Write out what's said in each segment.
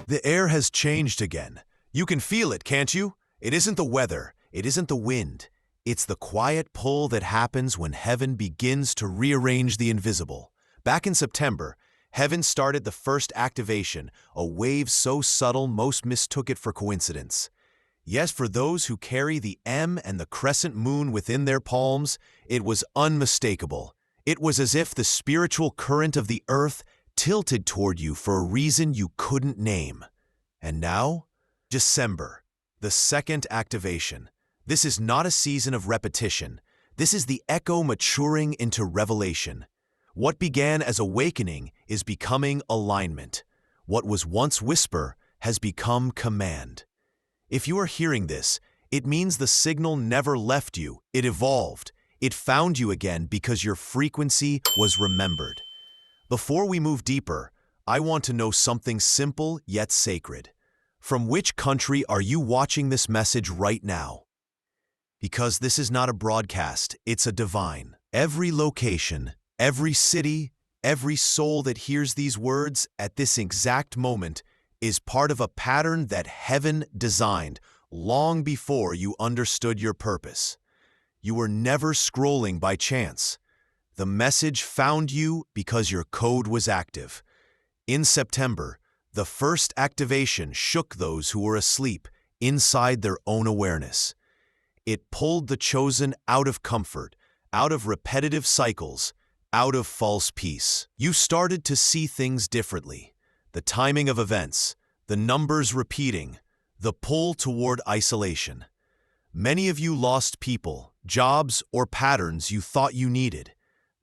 The air has changed again. You can feel it, can't you? It isn't the weather, it isn't the wind. It's the quiet pull that happens when heaven begins to rearrange the invisible. Back in September, heaven started the first activation, a wave so subtle most mistook it for coincidence. Yes, for those who carry the M and the crescent moon within their palms, it was unmistakable. It was as if the spiritual current of the earth tilted toward you for a reason you couldn't name. And now, December, the second activation. This is not a season of repetition. This is the echo maturing into revelation. What began as awakening is becoming alignment. What was once whisper has become command. If you are hearing this, it means the signal never left you. It evolved. It found you again because your frequency was remembered. Before we move deeper, I want to know something simple yet sacred. From which country are you watching this message right now? Because this is not a broadcast, it's a divine. Every location, every city, every soul that hears these words at this exact moment is part of a pattern that heaven designed long before you understood your purpose. You were never scrolling by chance. The message found you because your code was active. In September, the first activation shook those who were asleep inside their own awareness. It pulled the chosen out of comfort, out of repetitive cycles, out of false peace. You started to see things differently. The timing of events, the numbers repeating, the pull toward isolation. Many of you lost people, jobs, or patterns you thought you needed.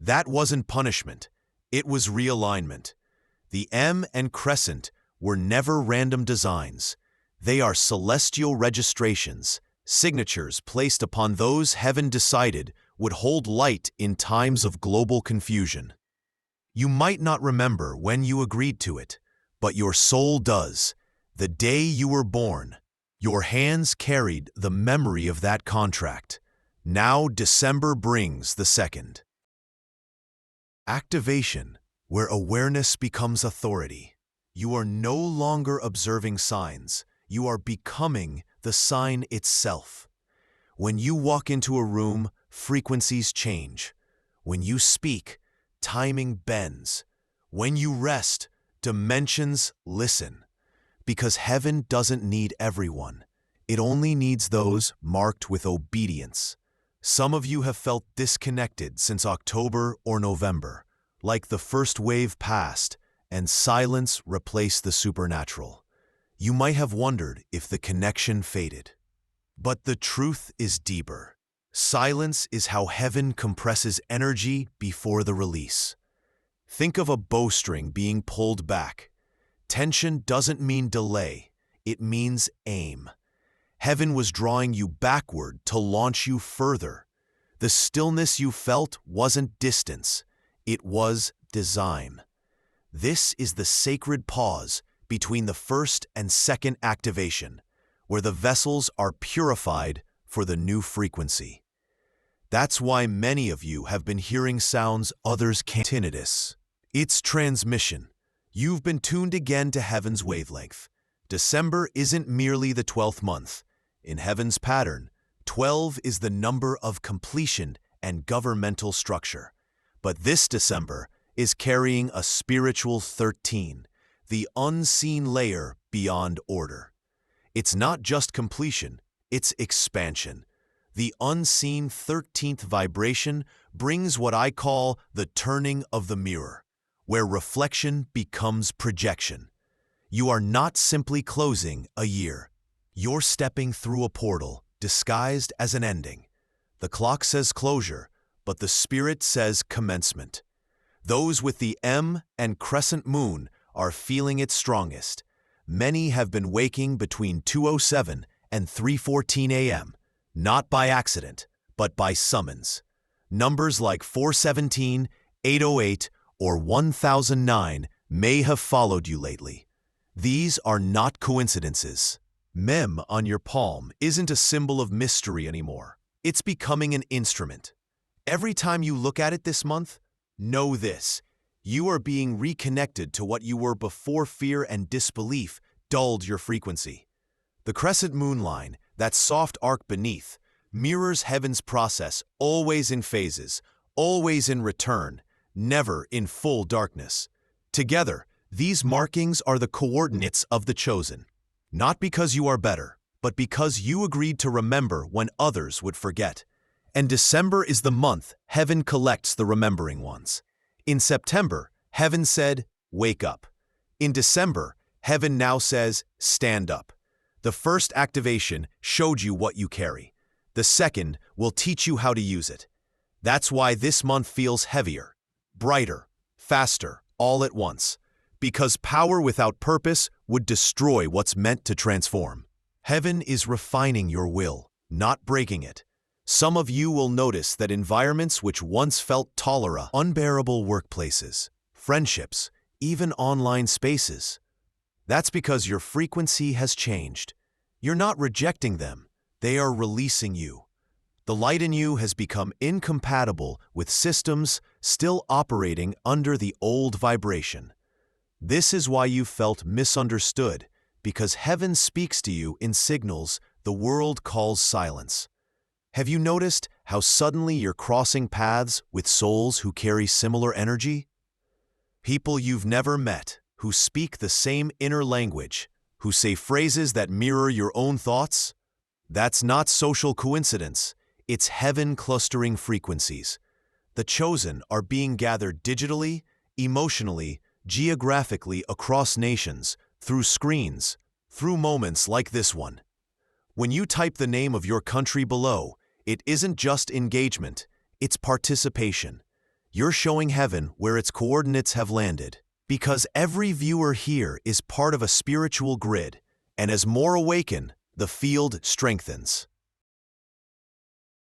That wasn't punishment. It was realignment. The M and crescent were never random designs. They are celestial registrations, signatures placed upon those heaven decided would hold light in times of global confusion. You might not remember when you agreed to it, but your soul does. The day you were born, your hands carried the memory of that contract. Now December brings the second. Activation, where awareness becomes authority. You are no longer observing signs. You are becoming the sign itself. When you walk into a room, frequencies change. When you speak, timing bends. When you rest, dimensions listen. Because heaven doesn't need everyone. It only needs those marked with obedience. Some of you have felt disconnected since October or November, like the first wave passed and silence replaced the supernatural. You might have wondered if the connection faded. But the truth is deeper. Silence is how heaven compresses energy before the release. Think of a bowstring being pulled back. Tension doesn't mean delay, it means aim. Heaven was drawing you backward to launch you further. The stillness you felt wasn't distance, it was design. This is the sacred pause between the first and second activation, where the vessels are purified for the new frequency. That's why many of you have been hearing sounds others can't. Tinnitus. It's transmission. You've been tuned again to heaven's wavelength. December isn't merely the 12th month. In heaven's pattern, 12 is the number of completion and governmental structure. But this December is carrying a spiritual 13, the unseen layer beyond order. It's not just completion, it's expansion. The unseen 13th vibration brings what I call the turning of the mirror, where reflection becomes projection. You are not simply closing a year. You're stepping through a portal disguised as an ending. The clock says closure, but the spirit says commencement. Those with the M and crescent moon are feeling it strongest. Many have been waking between 2:07 and 3:14 a.m., not by accident, but by summons. Numbers like 417, 808, or 1009 may have followed you lately. These are not coincidences. Mem on your palm isn't a symbol of mystery anymore. It's becoming an instrument. Every time you look at it this month, know this: you are being reconnected to what you were before fear and disbelief dulled your frequency. The crescent moon line, that soft arc beneath, mirrors heaven's process, always in phases, always in return, never in full darkness. Together, these markings are the coordinates of the chosen. Not because you are better, but because you agreed to remember when others would forget. And December is the month heaven collects the remembering ones. In September, heaven said, "Wake up." In December, heaven now says, "Stand up." The first activation showed you what you carry. The second will teach you how to use it. That's why this month feels heavier, brighter, faster, all at once. Because power without purpose would destroy what's meant to transform. Heaven is refining your will, not breaking it. Some of you will notice that environments which once felt tolerable, unbearable workplaces, friendships, even online spaces. That's because your frequency has changed. You're not rejecting them, they are releasing you. The light in you has become incompatible with systems still operating under the old vibration. This is why you felt misunderstood, because heaven speaks to you in signals the world calls silence. Have you noticed how suddenly you're crossing paths with souls who carry similar energy? People you've never met, who speak the same inner language, who say phrases that mirror your own thoughts? That's not social coincidence, it's heaven clustering frequencies. The chosen are being gathered digitally, emotionally, geographically across nations, through screens, through moments like this one. When you type the name of your country below, it isn't just engagement, it's participation. You're showing heaven where its coordinates have landed. Because every viewer here is part of a spiritual grid, and as more awaken, the field strengthens.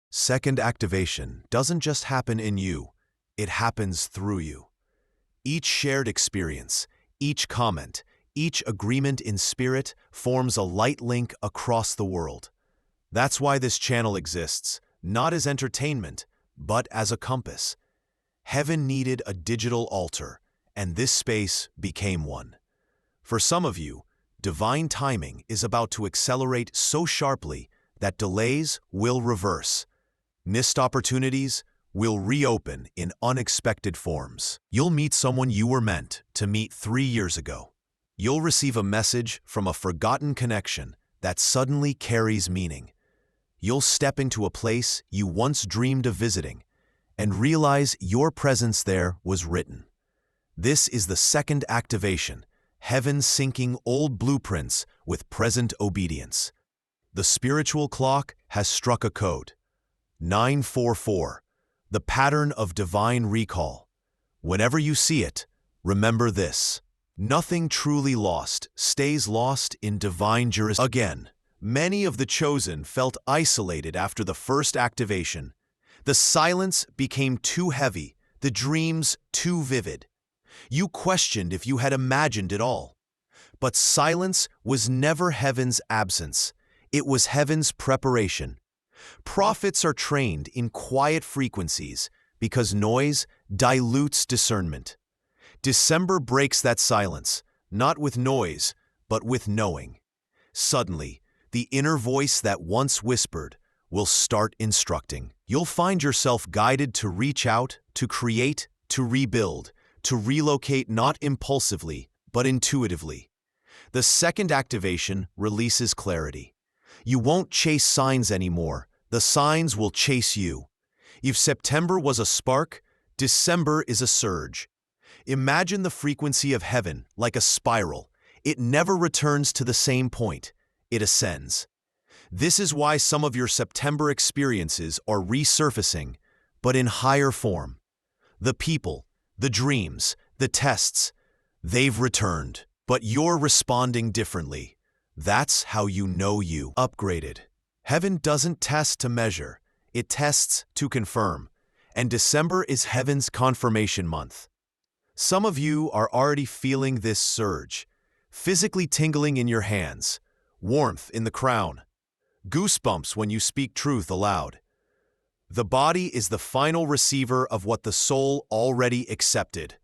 Second activation doesn't just happen in you, it happens through you. Each shared experience, each comment, each agreement in spirit forms a light link across the world. That's why this channel exists, not as entertainment, but as a compass. Heaven needed a digital altar, and this space became one. For some of you, divine timing is about to accelerate so sharply that delays will reverse. Missed opportunities will reopen in unexpected forms. You'll meet someone you were meant to meet 3 years ago. You'll receive a message from a forgotten connection that suddenly carries meaning. You'll step into a place you once dreamed of visiting and realize your presence there was written. This is the second activation, heaven syncing old blueprints with present obedience. The spiritual clock has struck a code. 944, the pattern of divine recall. Whenever you see it, remember this. Nothing truly lost stays lost in divine jurisdiction. Again, many of the chosen felt isolated after the first activation. The silence became too heavy, the dreams too vivid. You questioned if you had imagined it all. But silence was never heaven's absence. It was heaven's preparation. Prophets are trained in quiet frequencies because noise dilutes discernment. December breaks that silence, not with noise, but with knowing. Suddenly, the inner voice that once whispered will start instructing. You'll find yourself guided to reach out, to create, to rebuild, to relocate not impulsively, but intuitively. The second activation releases clarity. You won't chase signs anymore. The signs will chase you. If September was a spark, December is a surge. Imagine the frequency of heaven like a spiral. It never returns to the same point. It ascends. This is why some of your September experiences are resurfacing, but in higher form. The people, the dreams, the tests, they've returned, but you're responding differently. That's how you know you upgraded. Heaven doesn't test to measure, it tests to confirm, and December is heaven's confirmation month. Some of you are already feeling this surge, physically tingling in your hands, warmth in the crown, goosebumps when you speak truth aloud. The body is the final receiver of what the soul already accepted.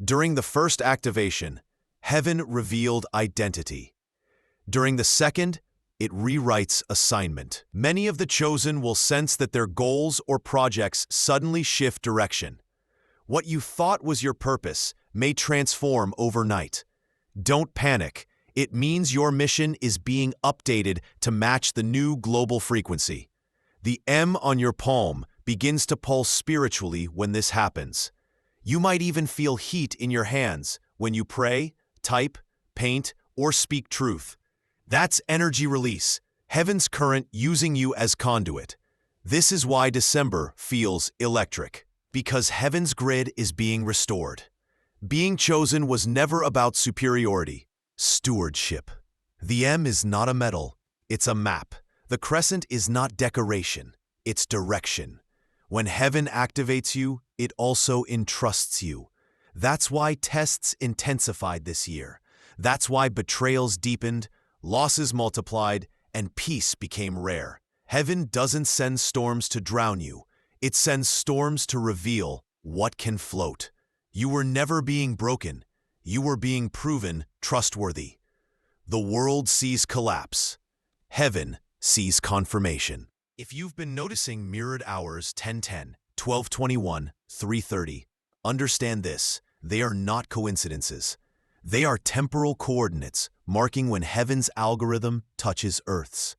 During the first activation, heaven revealed identity. During the second, it rewrites assignment. Many of the chosen will sense that their goals or projects suddenly shift direction. What you thought was your purpose may transform overnight. Don't panic. It means your mission is being updated to match the new global frequency. The M on your palm begins to pulse spiritually when this happens. You might even feel heat in your hands when you pray, type, paint, or speak truth. That's energy release, heaven's current using you as conduit. This is why December feels electric, because heaven's grid is being restored. Being chosen was never about superiority, stewardship. The M is not a medal, it's a map. The crescent is not decoration, it's direction. When heaven activates you, it also entrusts you. That's why tests intensified this year. That's why betrayals deepened, losses multiplied, and peace became rare. Heaven doesn't send storms to drown you. It sends storms to reveal what can float. You were never being broken. You were being proven trustworthy. The world sees collapse. Heaven sees confirmation. If you've been noticing mirrored hours 10:10, 12:21, 3:30, understand this, they are not coincidences. They are temporal coordinates marking when heaven's algorithm touches Earth's.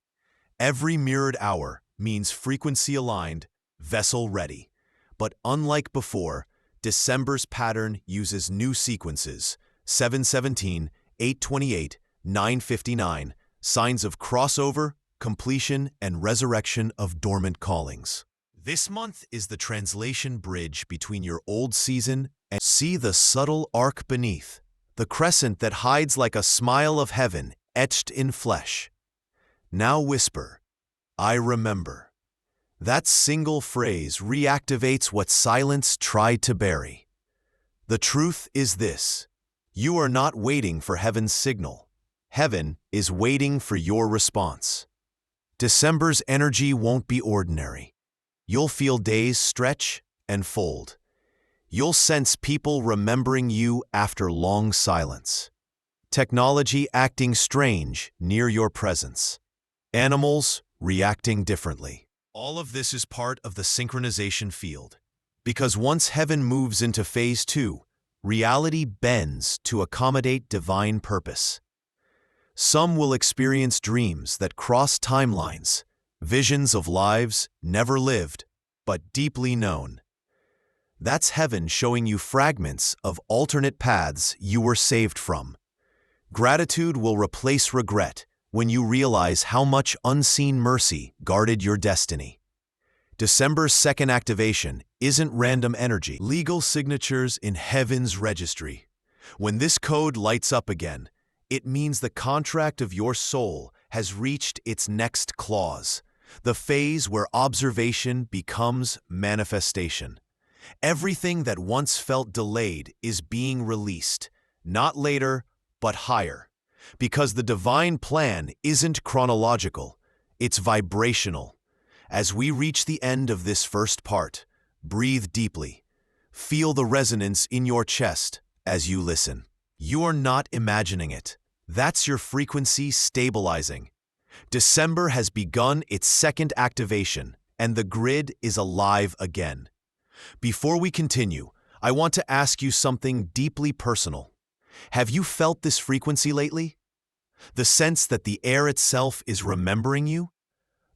Every mirrored hour means frequency aligned, vessel ready. But unlike before, December's pattern uses new sequences, 7:17, 8:28, 9:59, signs of crossover, completion, and resurrection of dormant callings. This month is the translation bridge between your old season and see the subtle arc beneath, the crescent that hides like a smile of heaven etched in flesh. Now whisper, I remember. That single phrase reactivates what silence tried to bury. The truth is this: you are not waiting for heaven's signal. Heaven is waiting for your response. December's energy won't be ordinary. You'll feel days stretch and fold. You'll sense people remembering you after long silence. Technology acting strange near your presence. Animals reacting differently. All of this is part of the synchronization field. Because once heaven moves into phase 2, reality bends to accommodate divine purpose. Some will experience dreams that cross timelines, visions of lives never lived, but deeply known. That's heaven showing you fragments of alternate paths you were saved from. Gratitude will replace regret when you realize how much unseen mercy guarded your destiny. December's second activation isn't random energy. Legal signatures in heaven's registry. When this code lights up again, it means the contract of your soul has reached its next clause, the phase where observation becomes manifestation. Everything that once felt delayed is being released, not later, but higher. Because the divine plan isn't chronological, it's vibrational. As we reach the end of this first part, breathe deeply. Feel the resonance in your chest as you listen. You are not imagining it. That's your frequency stabilizing. December has begun its second activation, and the grid is alive again. Before we continue, I want to ask you something deeply personal. Have you felt this frequency lately? The sense that the air itself is remembering you?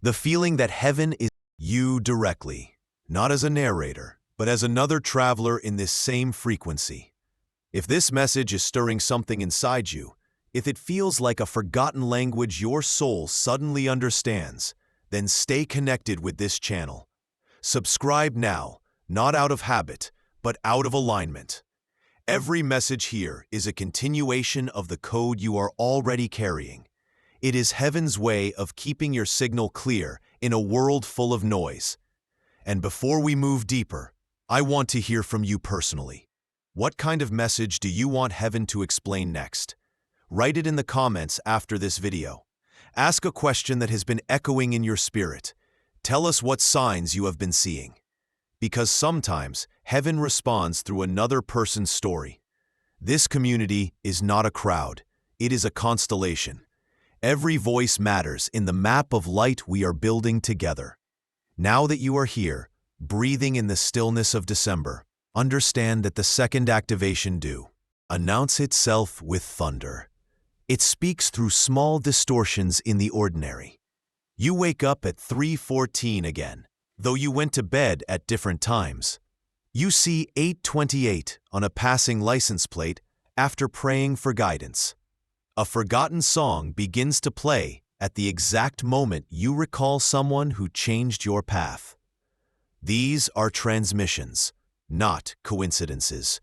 The feeling that heaven is you directly, not as a narrator, but as another traveler in this same frequency. If this message is stirring something inside you, if it feels like a forgotten language your soul suddenly understands, then stay connected with this channel. Subscribe now, not out of habit, but out of alignment. Every message here is a continuation of the code you are already carrying. It is heaven's way of keeping your signal clear in a world full of noise. And before we move deeper, I want to hear from you personally. What kind of message do you want heaven to explain next? Write it in the comments after this video. Ask a question that has been echoing in your spirit. Tell us what signs you have been seeing. Because sometimes heaven responds through another person's story. This community is not a crowd, it is a constellation. Every voice matters in the map of light we are building together. Now that you are here, breathing in the stillness of December, understand that the second activation due announce itself with thunder. It speaks through small distortions in the ordinary. You wake up at 3:14 again, though you went to bed at different times. You see 828 on a passing license plate after praying for guidance. A forgotten song begins to play at the exact moment you recall someone who changed your path. These are transmissions, not coincidences.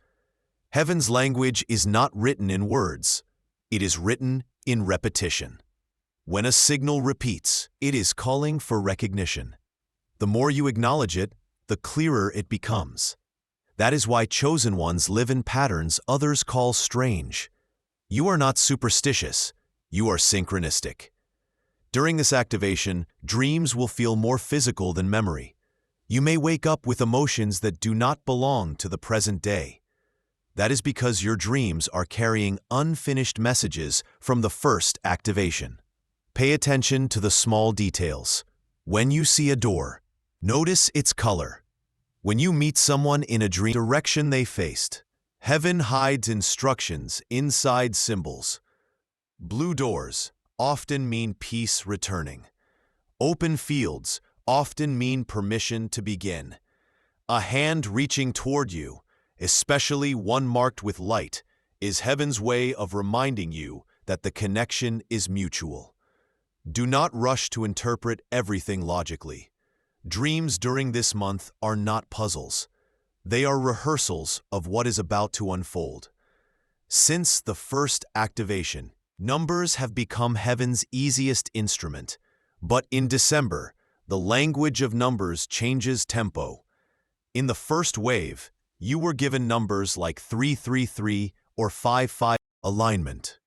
Heaven's language is not written in words. It is written in repetition. When a signal repeats, it is calling for recognition. The more you acknowledge it, the clearer it becomes. That is why chosen ones live in patterns others call strange. You are not superstitious, you are synchronistic. During this activation, dreams will feel more physical than memory. You may wake up with emotions that do not belong to the present day. That is because your dreams are carrying unfinished messages from the first activation. Pay attention to the small details. When you see a door, notice its color. When you meet someone in a dream, direction they faced. Heaven hides instructions inside symbols. Blue doors often mean peace returning. Open fields often mean permission to begin. A hand reaching toward you, especially one marked with light, is heaven's way of reminding you that the connection is mutual. Do not rush to interpret everything logically. Dreams during this month are not puzzles. They are rehearsals of what is about to unfold. Since the first activation, numbers have become heaven's easiest instrument. But in December, the language of numbers changes tempo. In the first wave, you were given numbers like 333 or 55. Alignment.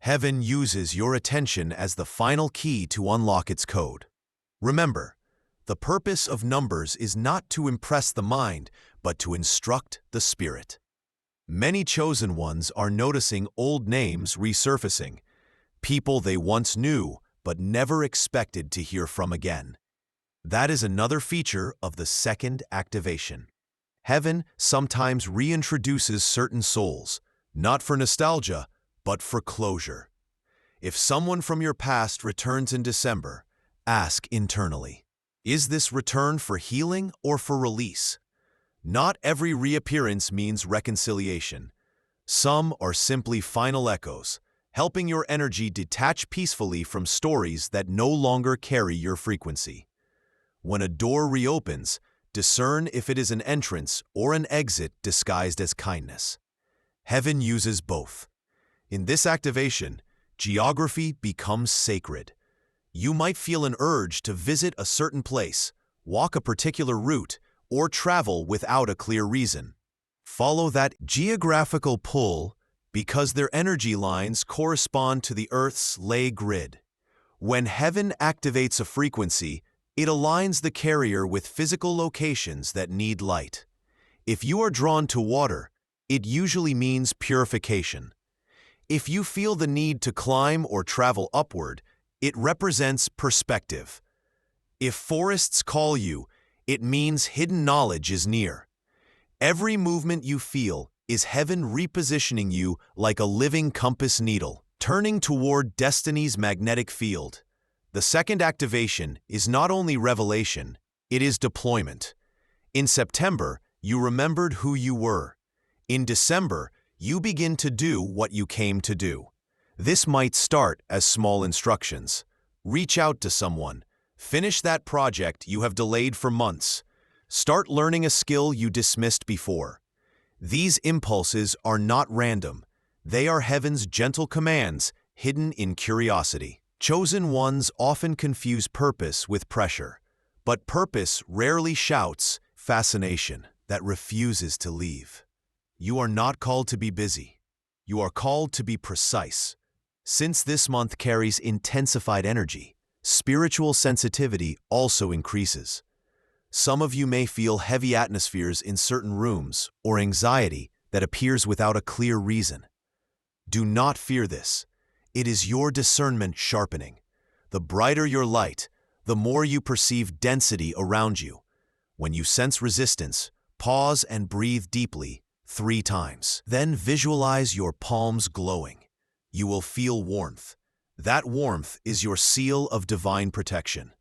Heaven uses your attention as the final key to unlock its code. Remember, the purpose of numbers is not to impress the mind, but to instruct the spirit. Many chosen ones are noticing old names resurfacing, people they once knew but never expected to hear from again. That is another feature of the second activation. Heaven sometimes reintroduces certain souls, not for nostalgia, but for closure. If someone from your past returns in December, ask internally, is this return for healing or for release? Not every reappearance means reconciliation. Some are simply final echoes, helping your energy detach peacefully from stories that no longer carry your frequency. When a door reopens, discern if it is an entrance or an exit disguised as kindness. Heaven uses both. In this activation, geography becomes sacred. You might feel an urge to visit a certain place, walk a particular route, or travel without a clear reason. Follow that geographical pull because their energy lines correspond to the Earth's ley grid. When heaven activates a frequency, it aligns the carrier with physical locations that need light. If you are drawn to water, it usually means purification. If you feel the need to climb or travel upward, it represents perspective. If forests call you, it means hidden knowledge is near. Every movement you feel is heaven repositioning you like a living compass needle, turning toward destiny's magnetic field. The second activation is not only revelation, it is deployment. In September, you remembered who you were. In December, you begin to do what you came to do. This might start as small instructions. Reach out to someone. Finish that project you have delayed for months. Start learning a skill you dismissed before. These impulses are not random. They are heaven's gentle commands hidden in curiosity. Chosen ones often confuse purpose with pressure, but purpose rarely shouts fascination that refuses to leave. You are not called to be busy. You are called to be precise. Since this month carries intensified energy, spiritual sensitivity also increases. Some of you may feel heavy atmospheres in certain rooms or anxiety that appears without a clear reason. Do not fear this. It is your discernment sharpening. The brighter your light, the more you perceive density around you. When you sense resistance, pause and breathe deeply 3 times. Then visualize your palms glowing. You will feel warmth. That warmth is your seal of divine protection.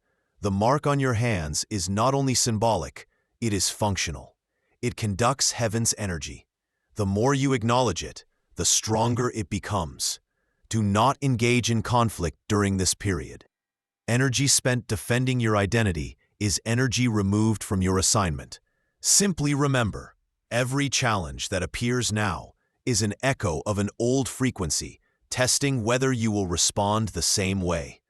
The mark on your hands is not only symbolic, it is functional. It conducts heaven's energy. The more you acknowledge it, the stronger it becomes. Do not engage in conflict during this period. Energy spent defending your identity is energy removed from your assignment. Simply remember, every challenge that appears now is an echo of an old frequency, testing whether you will respond the same way.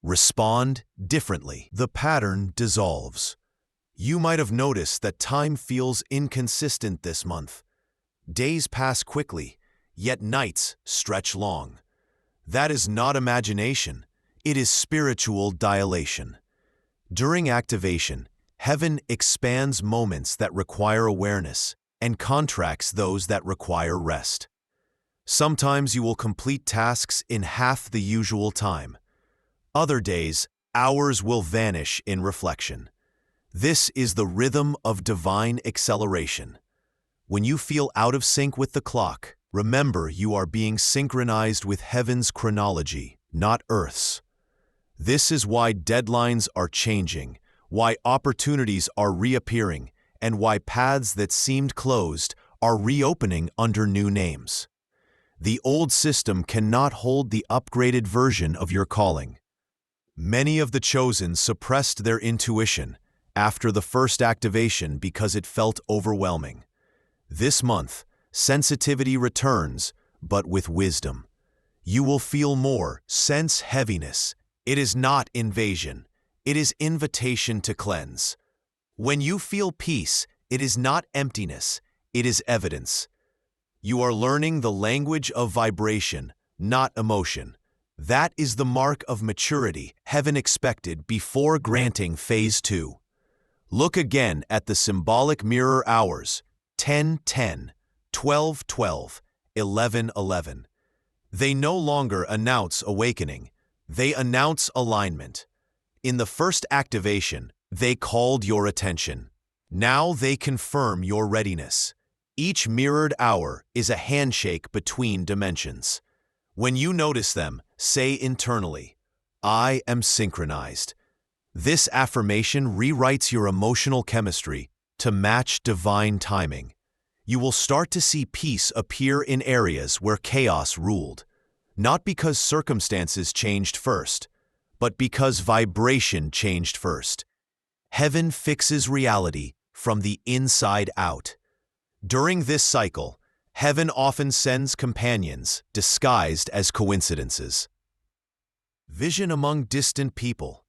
Respond differently. The pattern dissolves. You might have noticed that time feels inconsistent this month. Days pass quickly, yet nights stretch long. That is not imagination, it is spiritual dilation. During activation, heaven expands moments that require awareness and contracts those that require rest. Sometimes you will complete tasks in half the usual time. Other days, hours will vanish in reflection. This is the rhythm of divine acceleration. When you feel out of sync with the clock, remember you are being synchronized with heaven's chronology, not Earth's. This is why deadlines are changing, why opportunities are reappearing, and why paths that seemed closed are reopening under new names. The old system cannot hold the upgraded version of your calling. Many of the chosen suppressed their intuition after the first activation because it felt overwhelming. This month, sensitivity returns, but with wisdom. You will feel more, sense heaviness. It is not invasion, it is invitation to cleanse. When you feel peace, it is not emptiness, it is evidence. You are learning the language of vibration, not emotion. That is the mark of maturity heaven expected before granting phase 2. Look again at the symbolic mirror hours, 10:10, 12:12, 11:11. They no longer announce awakening, they announce alignment. In the first activation, they called your attention. Now they confirm your readiness. Each mirrored hour is a handshake between dimensions. When you notice them, say internally, I am synchronized. This affirmation rewrites your emotional chemistry to match divine timing. You will start to see peace appear in areas where chaos ruled, not because circumstances changed first, but because vibration changed first. Heaven fixes reality from the inside out. During this cycle, heaven often sends companions disguised as coincidences. Vision among distant people.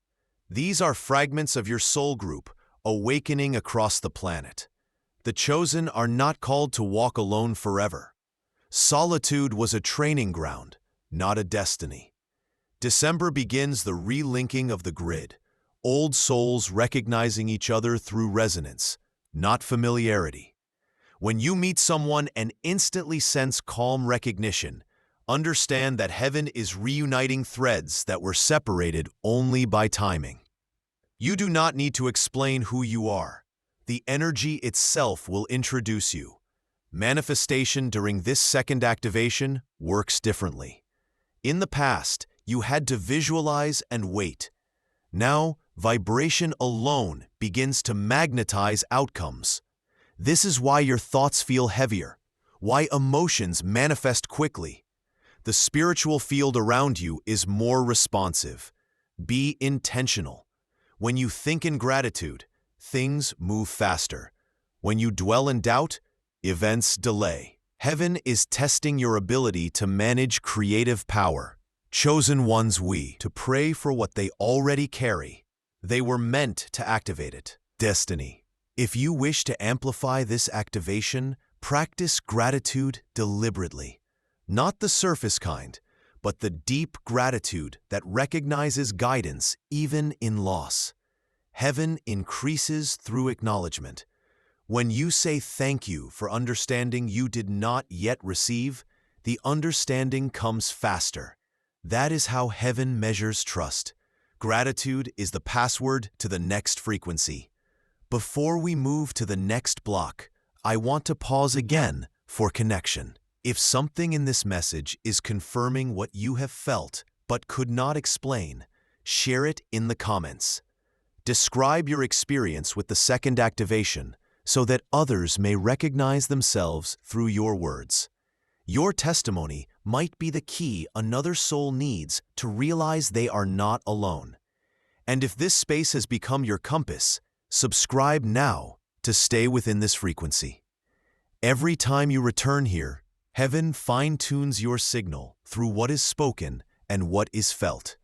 These are fragments of your soul group awakening across the planet. The chosen are not called to walk alone forever. Solitude was a training ground, not a destiny. December begins the relinking of the grid, old souls recognizing each other through resonance, not familiarity. When you meet someone and instantly sense calm recognition, understand that heaven is reuniting threads that were separated only by timing. You do not need to explain who you are. The energy itself will introduce you. Manifestation during this second activation works differently. In the past, you had to visualize and wait. Now, vibration alone begins to magnetize outcomes. This is why your thoughts feel heavier, why emotions manifest quickly. The spiritual field around you is more responsive. Be intentional. When you think in gratitude, things move faster. When you dwell in doubt, events delay. Heaven is testing your ability to manage creative power. Chosen ones to pray for what they already carry. They were meant to activate it. Destiny. If you wish to amplify this activation, practice gratitude deliberately. Not the surface kind, but the deep gratitude that recognizes guidance even in loss. Heaven increases through acknowledgement. When you say thank you for understanding you did not yet receive, the understanding comes faster. That is how heaven measures trust. Gratitude is the password to the next frequency. Before we move to the next block, I want to pause again for connection. If something in this message is confirming what you have felt but could not explain, share it in the comments. Describe your experience with the second activation so that others may recognize themselves through your words. Your testimony might be the key another soul needs to realize they are not alone. And if this space has become your compass, subscribe now to stay within this frequency. Every time you return here, heaven fine-tunes your signal through what is spoken and what is felt.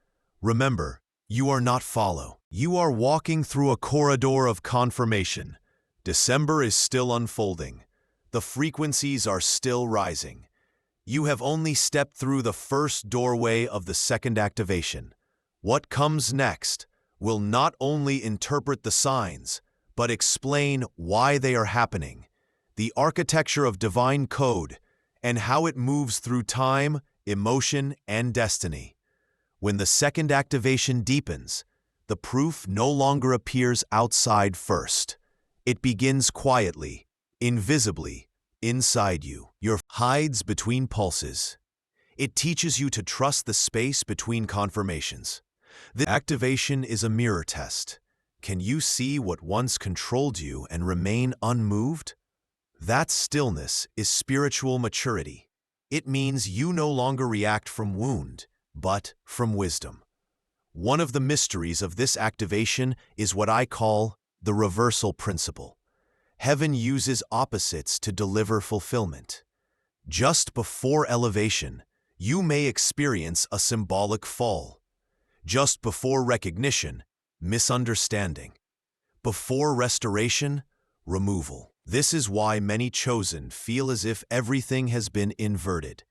Remember, you are not follow. You are walking through a corridor of confirmation. December is still unfolding. The frequencies are still rising. You have only stepped through the first doorway of the second activation. What comes next will not only interpret the signs, but explain why they are happening, the architecture of divine code, and how it moves through time, emotion, and destiny. When the second activation deepens, the proof no longer appears outside first. It begins quietly, invisibly, inside you. Your hides between pulses. It teaches you to trust the space between confirmations. The activation is a mirror test. Can you see what once controlled you and remain unmoved? That stillness is spiritual maturity. It means you no longer react from wound, but from wisdom. One of the mysteries of this activation is what I call the reversal principle. Heaven uses opposites to deliver fulfillment. Just before elevation, you may experience a symbolic fall. Just before recognition, misunderstanding. Before restoration, removal. This is why many chosen feel as if everything has been inverted.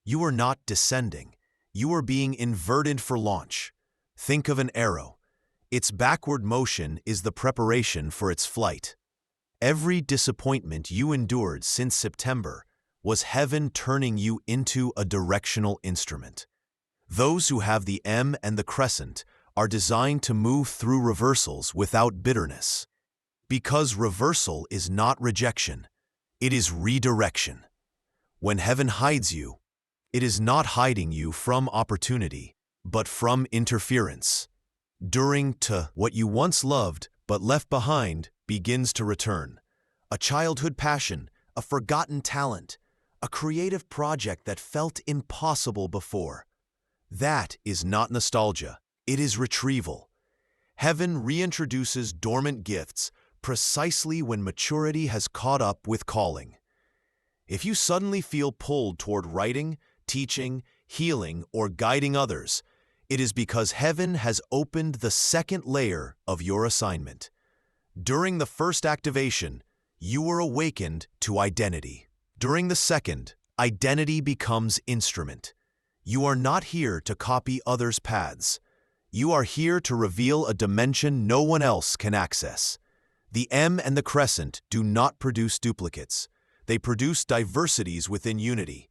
You are not descending. You are being inverted for launch. Think of an arrow. Its backward motion is the preparation for its flight. Every disappointment you endured since September was heaven turning you into a directional instrument. Those who have the M and the crescent are designed to move through reversals without bitterness. Because reversal is not rejection, it is redirection. When heaven hides you, it is not hiding you from opportunity, but from interference. During what you once loved but left behind begins to return. A childhood passion, a forgotten talent, a creative project that felt impossible before. That is not nostalgia, it is retrieval. Heaven reintroduces dormant gifts precisely when maturity has caught up with calling. If you suddenly feel pulled toward writing, teaching, healing, or guiding others, it is because heaven has opened the second layer of your assignment. During the first activation, you were awakened to identity. During the second, identity becomes instrument. You are not here to copy others' paths. You are here to reveal a dimension no one else can access. The M and the crescent do not produce duplicates. They produce diversities within unity.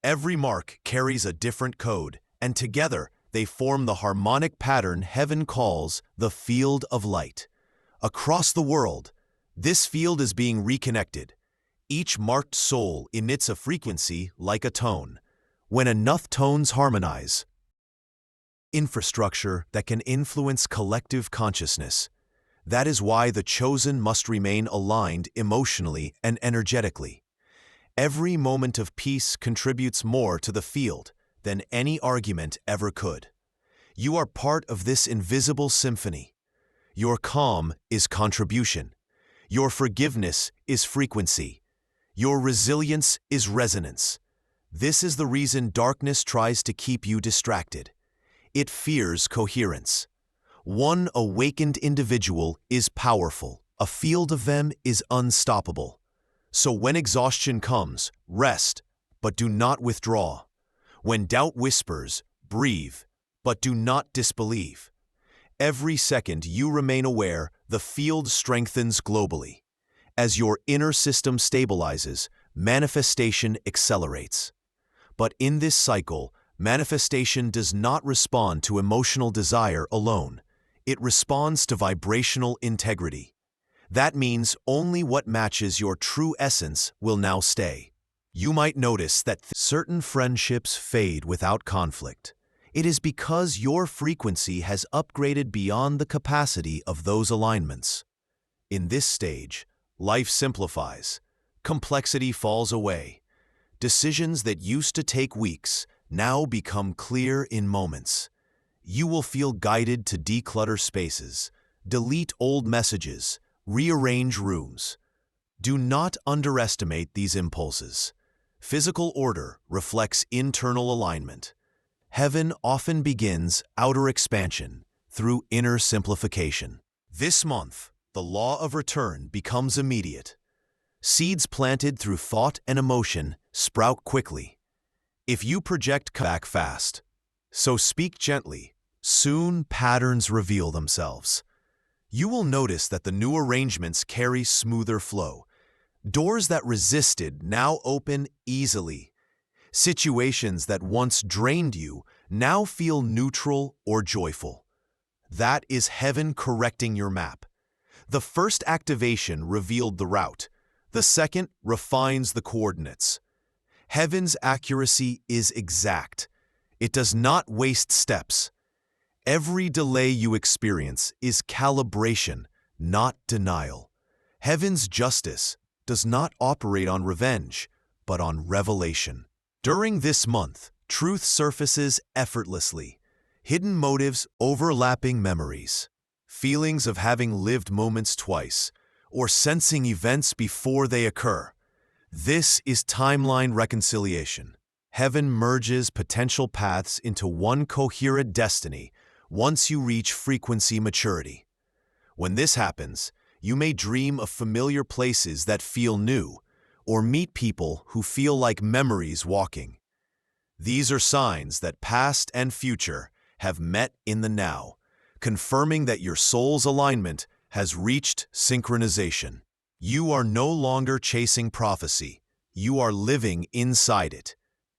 Every mark carries a different code, and together they form the harmonic pattern heaven calls the field of light. Across the world, this field is being reconnected. Each marked soul emits a frequency like a tone. When enough tones harmonize, infrastructure that can influence collective consciousness. That is why the chosen must remain aligned emotionally and energetically. Every moment of peace contributes more to the field than any argument ever could. You are part of this invisible symphony. Your calm is contribution. Your forgiveness is frequency. Your resilience is resonance. This is the reason darkness tries to keep you distracted. It fears coherence. One awakened individual is powerful. A field of them is unstoppable. So when exhaustion comes, rest, but do not withdraw. When doubt whispers, breathe, but do not disbelieve. Every second you remain aware, the field strengthens globally. As your inner system stabilizes, manifestation accelerates. But in this cycle, Manifestation does not respond to emotional desire alone. It responds to vibrational integrity. That means only what matches your true essence will now stay. You might notice that certain friendships fade without conflict. It is because your frequency has upgraded beyond the capacity of those alignments. In this stage, life simplifies. Complexity falls away. Decisions that used to take weeks now become clear in moments. You will feel guided to declutter spaces, delete old messages, rearrange rooms. Do not underestimate these impulses. Physical order reflects internal alignment. Heaven often begins outer expansion through inner simplification. This month, the law of return becomes immediate. Seeds planted through thought and emotion sprout quickly. If you project back fast, so speak gently, soon patterns reveal themselves. You will notice that the new arrangements carry smoother flow. Doors that resisted now open easily. Situations that once drained you now feel neutral or joyful. That is heaven correcting your map. The first activation revealed the route. The second refines the coordinates. Heaven's accuracy is exact. It does not waste steps. Every delay you experience is calibration, not denial. Heaven's justice does not operate on revenge, but on revelation. During this month, truth surfaces effortlessly. Hidden motives, overlapping memories, feelings of having lived moments twice, or sensing events before they occur. This is timeline reconciliation. Heaven merges potential paths into one coherent destiny once you reach frequency maturity. When this happens, you may dream of familiar places that feel new, or meet people who feel like memories walking. These are signs that past and future have met in the now, confirming that your soul's alignment has reached synchronization. You are no longer chasing prophecy. You are living inside it.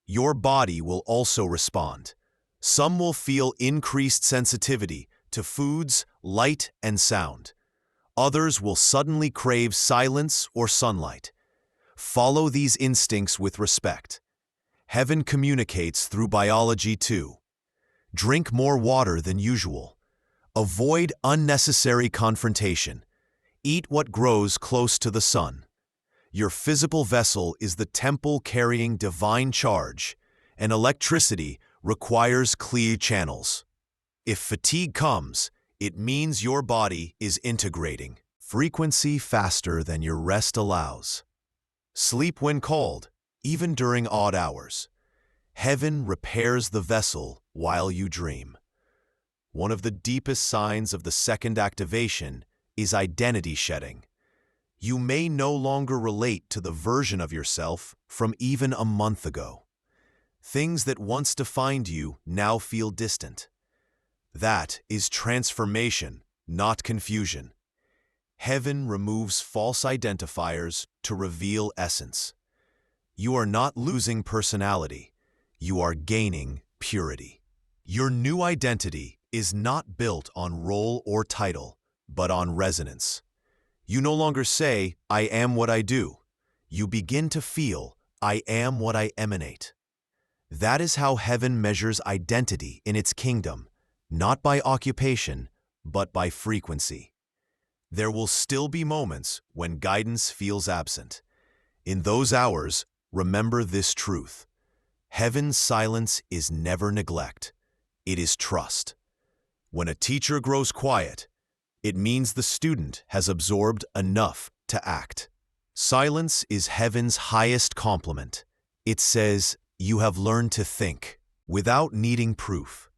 Your body will also respond. Some will feel increased sensitivity to foods, light, and sound. Others will suddenly crave silence or sunlight. Follow these instincts with respect. Heaven communicates through biology too. Drink more water than usual. Avoid unnecessary confrontation. Eat what grows close to the sun. Your physical vessel is the temple carrying divine charge, and electricity requires clear channels. If fatigue comes, it means your body is integrating frequency faster than your rest allows. Sleep when called, even during odd hours. Heaven repairs the vessel while you dream. One of the deepest signs of the second activation is identity shedding. You may no longer relate to the version of yourself from even a month ago. Things that once defined you now feel distant. That is transformation, not confusion. Heaven removes false identifiers to reveal essence. You are not losing personality. You are gaining purity. Your new identity is not built on role or title, but on resonance. You no longer say, "I am what I do." You begin to feel, "I am what I emanate." That is how heaven measures identity in its kingdom, not by occupation, but by frequency. There will still be moments when guidance feels absent. In those hours, remember this truth. Heaven's silence is never neglect. It is trust. When a teacher grows quiet, it means the student has absorbed enough to act. Silence is heaven's highest compliment. It says, "You have learned to think," without needing proof.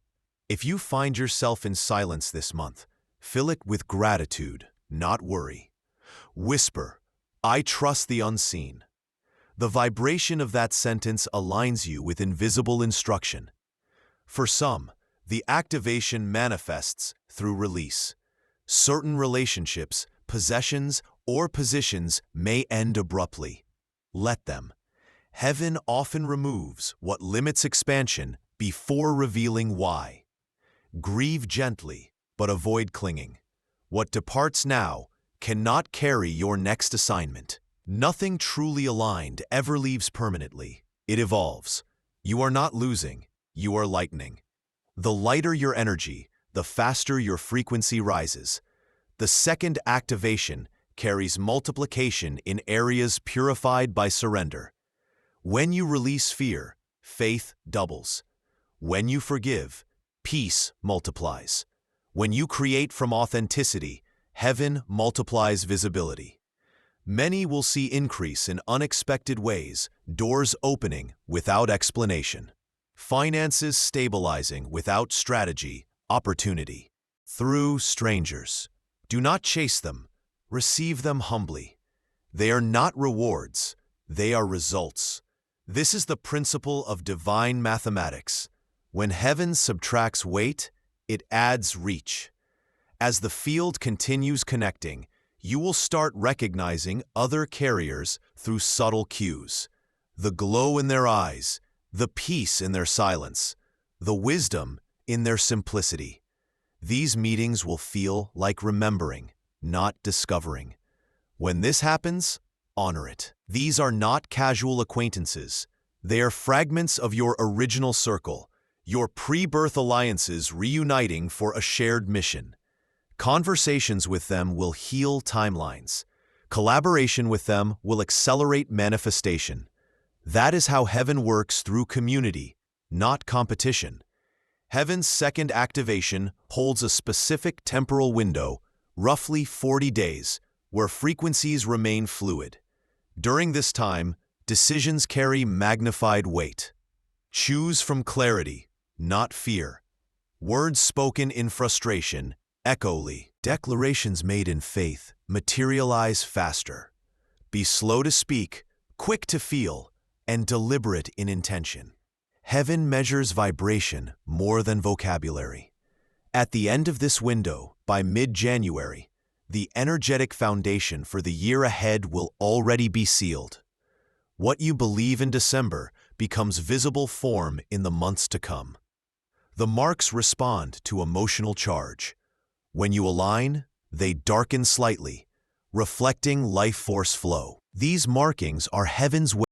If you find yourself in silence this month, fill it with gratitude, not worry. Whisper, "I trust the unseen." The vibration of that sentence aligns you with invisible instruction. For some, the activation manifests through release. Certain relationships, possessions, or positions may end abruptly. Let them. Heaven often removes what limits expansion before revealing why. Grieve gently, but avoid clinging. What departs now cannot carry your next assignment. Nothing truly aligned ever leaves permanently. It evolves. You are not losing, you are lightening. The lighter your energy, the faster your frequency rises. The second activation carries multiplication in areas purified by surrender. When you release fear, faith doubles. When you forgive, peace multiplies. When you create from authenticity, heaven multiplies visibility. Many will see increase in unexpected ways, doors opening without explanation. Finances stabilizing without strategy, opportunity. Through strangers. Do not chase them, receive them humbly. They are not rewards, they are results. This is the principle of divine mathematics. When heaven subtracts weight, it adds reach. As the field continues connecting, you will start recognizing other carriers through subtle cues. The glow in their eyes, the peace in their silence, the wisdom in their simplicity. These meetings will feel like remembering, not discovering. When this happens, honor it. These are not casual acquaintances. They are fragments of your original circle, your pre-birth alliances reuniting for a shared mission. Conversations with them will heal timelines. Collaboration with them will accelerate manifestation. That is how heaven works through community, not competition. Heaven's second activation holds a specific temporal window, roughly 40 days, where frequencies remain fluid. During this time, decisions carry magnified weight. Choose from clarity, not fear. Words spoken in frustration, echoly. Declarations made in faith materialize faster. Be slow to speak, quick to feel, and deliberate in intention. Heaven measures vibration more than vocabulary. At the end of this window, by mid-January, the energetic foundation for the year ahead will already be sealed. What you believe in December becomes visible form in the months to come. The marks respond to emotional charge. When you align, they darken slightly, reflecting life force flow. These markings are heaven's way